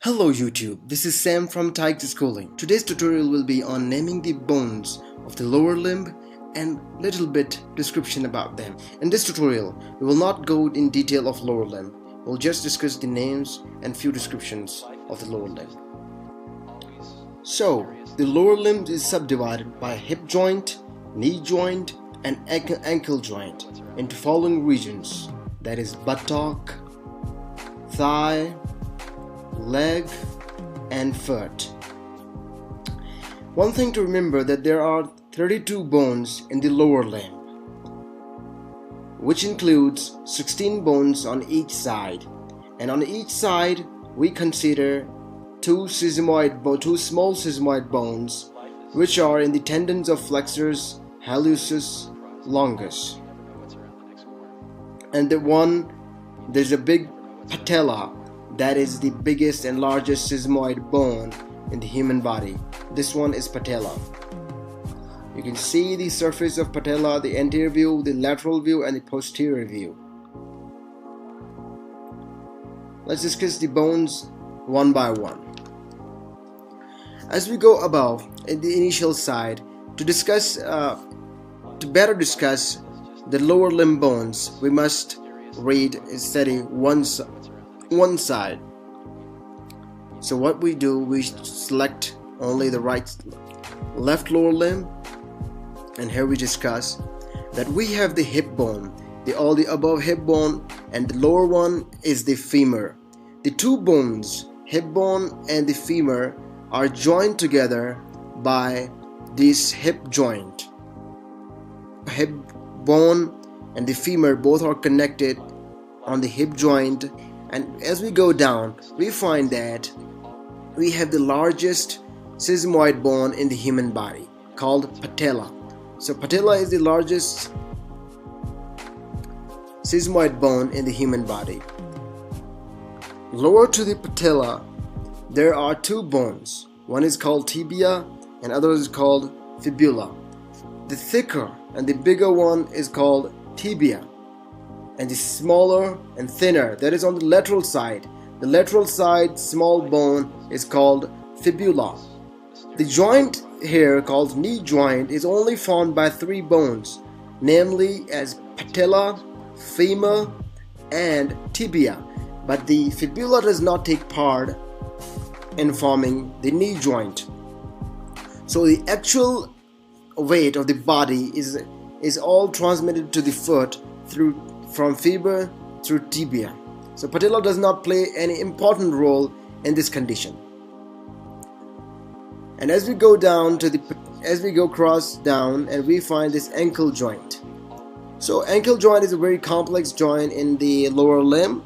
Hello YouTube, this is Sam from Tiger Schooling. Today's tutorial will be on naming the bones of the lower limb and little bit description about them. In this tutorial, we will not go in detail of lower limb. We'll just discuss the names and few descriptions of the lower limb. So, the lower limb is subdivided by hip joint, knee joint and ankle joint into following regions, that is buttock, thigh, leg and foot. One thing to remember that there are 32 bones in the lower limb, which includes 16 bones on each side, and on each side we consider two small sesamoid bones, which are in the tendons of flexors hallucis longus, and there's a big patella. That is the biggest and largest sesamoid bone in the human body. This one is patella. You can see the surface of patella, the anterior view, the lateral view and the posterior view. Let's discuss the bones one by one. As we go above in the initial side, to better discuss the lower limb bones, we must study one side. So what we do, we select only the left lower limb, and here we discuss that we have the hip bone, all the above hip bone, and the lower one is the femur. The two bones, hip bone and the femur, are joined together by this hip joint. Hip bone and the femur both are connected on the hip joint. And as we go down, we find that we have the largest sesamoid bone in the human body, called patella. So patella is the largest sesamoid bone in the human body. Lower to the patella, there are two bones. One is called tibia and other is called fibula. The thicker and the bigger one is called tibia, and the smaller and thinner, that is on the lateral side. The lateral side small bone is called fibula. The joint here called knee joint is only formed by three bones, namely as patella, femur and tibia, but the fibula does not take part in forming the knee joint. So the actual weight of the body is all transmitted to the foot from femur through tibia. So patella does not play any important role in this condition. And as we go cross down, and we find this ankle joint. So ankle joint is a very complex joint in the lower limb.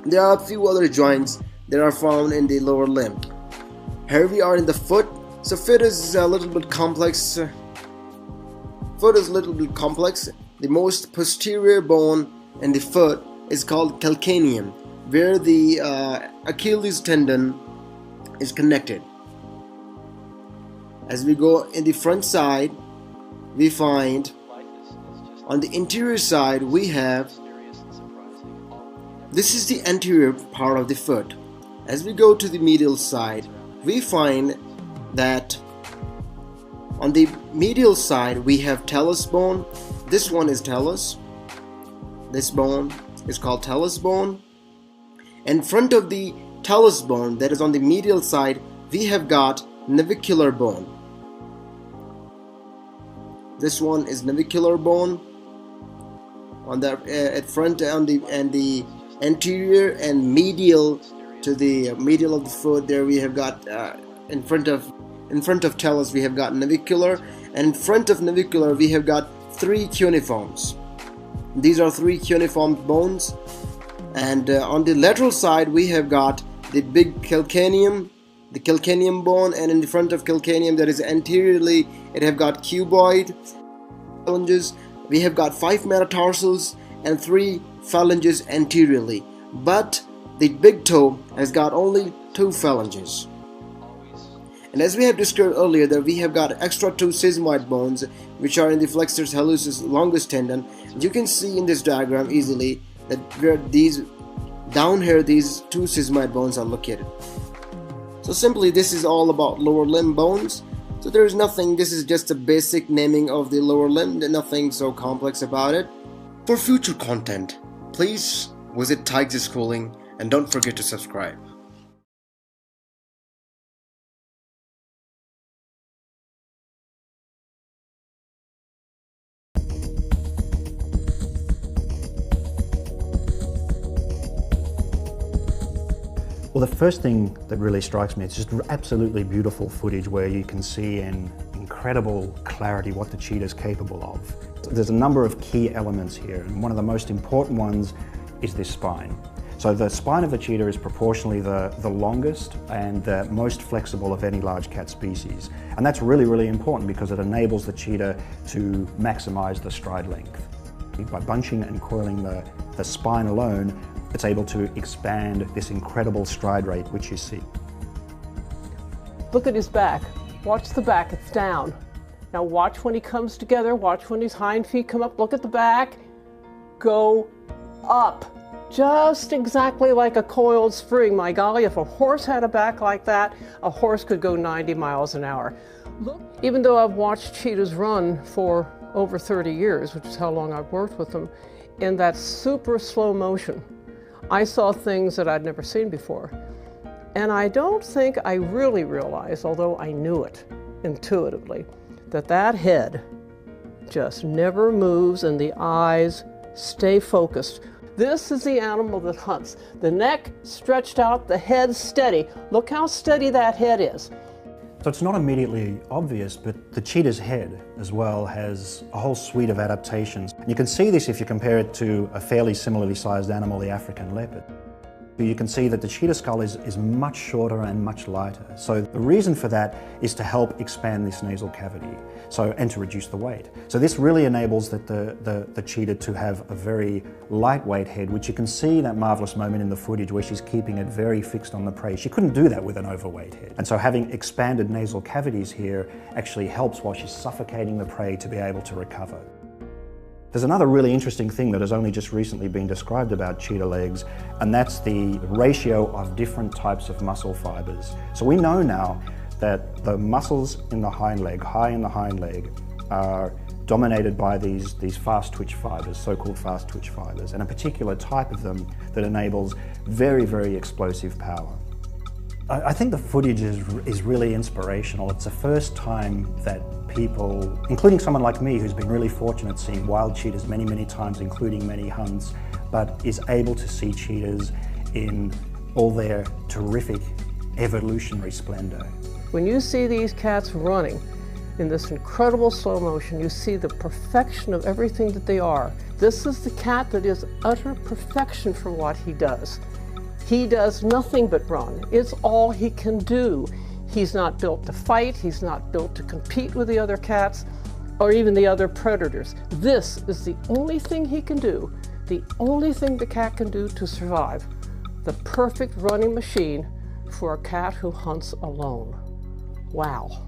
There are a few other joints that are found in the lower limb. Here we are in the foot. So foot is a little bit complex. The most posterior bone in the foot is called calcaneum, where the Achilles tendon is connected. As we go in the front side, we find on the interior side this is the anterior part of the foot. As we go to the medial side, we find that on the medial side we have talus bone. This one is talus. This bone is called talus bone. In front of the talus bone, that is on the medial side, we have got navicular bone. This one is navicular bone. On the at front and the anterior and medial to the medial of the foot, there we have got in front of talus we have got navicular, and in front of navicular we have got three cuneiforms. These are three cuneiform bones, and on the lateral side we have got the big calcaneum, the calcaneum bone, and in the front of calcaneum, that is anteriorly, it have got cuboid phalanges. We have got 5 metatarsals and 3 phalanges anteriorly, but the big toe has got only 2 phalanges. And as we have discussed earlier, that we have got extra 2 sesamoid bones, which are in the flexors hallucis longus tendon. You can see in this diagram easily that where these down here these two sesamoid bones are located. So simply this is all about lower limb bones. So there is nothing, this is just a basic naming of the lower limb, nothing so complex about it. For future content, please visit Tiger Schooling and don't forget to subscribe. Well, the first thing that really strikes me, it's just absolutely beautiful footage where you can see in incredible clarity what the cheetah is capable of. There's a number of key elements here, and one of the most important ones is this spine. So the spine of the cheetah is proportionally the longest and the most flexible of any large cat species. And that's really, really important because it enables the cheetah to maximize the stride length. By bunching and coiling the spine alone, it's able to expand this incredible stride rate which you see. Look at his back. Watch the back, it's down. Now watch when he comes together, watch when his hind feet come up, look at the back, go up. Just exactly like a coiled spring. My golly, if a horse had a back like that, a horse could go 90 miles an hour. Look, even though I've watched cheetahs run for over 30 years, which is how long I've worked with them, in that super slow motion, I saw things that I'd never seen before. And I don't think I really realized, although I knew it intuitively, that that head just never moves and the eyes stay focused. This is the animal that hunts. The neck stretched out, the head steady. Look how steady that head is. So it's not immediately obvious, but the cheetah's head as well has a whole suite of adaptations. You can see this if you compare it to a fairly similarly sized animal, the African leopard. You can see that the cheetah skull is much shorter and much lighter. So the reason for that is to help expand this nasal cavity and to reduce the weight. So this really enables the cheetah to have a very lightweight head, which you can see that marvelous moment in the footage where she's keeping it very fixed on the prey. She couldn't do that with an overweight head. And so having expanded nasal cavities here actually helps while she's suffocating the prey to be able to recover. There's another really interesting thing that has only just recently been described about cheetah legs, and that's the ratio of different types of muscle fibers. So we know now that the muscles in the hind leg, high in the hind leg, are dominated by these fast twitch fibers, so-called fast twitch fibers, and a particular type of them that enables very, very explosive power. I think the footage is really inspirational. It's the first time that people, including someone like me who's been really fortunate seeing wild cheetahs many, many times, including many hunts, but is able to see cheetahs in all their terrific evolutionary splendor. When you see these cats running in this incredible slow motion, you see the perfection of everything that they are. This is the cat that is utter perfection for what he does. He does nothing but run. It's all he can do. He's not built to fight. He's not built to compete with the other cats or even the other predators. This is the only thing he can do, the only thing the cat can do to survive. The perfect running machine for a cat who hunts alone. Wow.